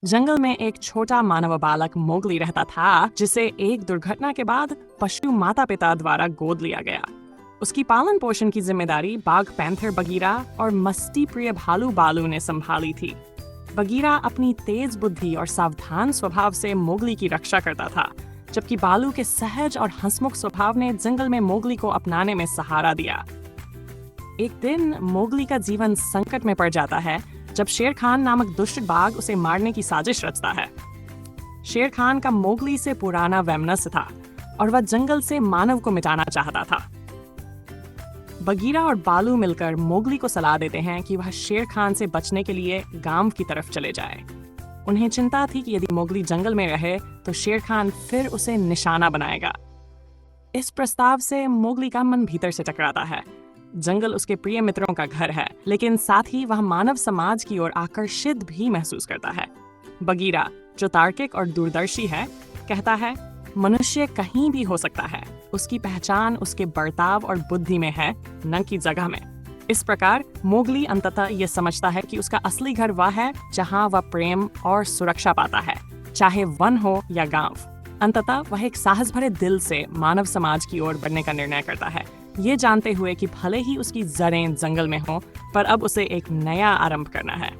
जंगल में एक छोटा मानव बालक मोगली रहता था जिसे एक दुर्घटना के बाद पशु माता पिता द्वारा गोद लिया गया। उसकी पालन पोषण की जिम्मेदारी बाघ पैंथर बगीरा और मस्ती प्रिय भालू बालू ने संभाली थी। बगीरा अपनी तेज बुद्धि और सावधान स्वभाव से मोगली की रक्षा करता था, जबकि बालू के सहज और हंसमुख स्वभाव ने जंगल में मोगली को अपनाने में सहारा दिया। एक दिन मोगली का जीवन संकट में पड़ जाता है जब शेर खान नामक दुष्ट बाघ उसे मारने की साजिश रचता है। शेर खान का मोगली से पुराना वैमनस्य था और वह जंगल से मानव को मिटाना चाहता था। बगीरा और बालू मिलकर मोगली को सलाह देते हैं कि वह शेर खान से बचने के लिए गांव की तरफ चले जाए। उन्हें चिंता थी कि यदि मोगली जंगल में रहे तो शेर खान फिर उसे निशाना बनाएगा। इस प्रस्ताव से मोगली का मन भीतर से टकराता है। जंगल उसके प्रिय मित्रों का घर है, लेकिन साथ ही वह मानव समाज की ओर आकर्षित भी महसूस करता है। बगीरा, जो तार्किक और दूरदर्शी है, कहता है मनुष्य कहीं भी हो सकता है, उसकी पहचान उसके बर्ताव और बुद्धि में है, न कि जगह में। इस प्रकार मोगली अंततः यह समझता है कि उसका असली घर वह है जहां वह प्रेम और सुरक्षा पाता है, चाहे वन हो या गांव। अंततः वह एक साहस भरे दिल से मानव समाज की ओर बढ़ने का निर्णय करता है, ये जानते हुए कि भले ही उसकी जड़ें जंगल में हों, पर अब उसे एक नया आरंभ करना है।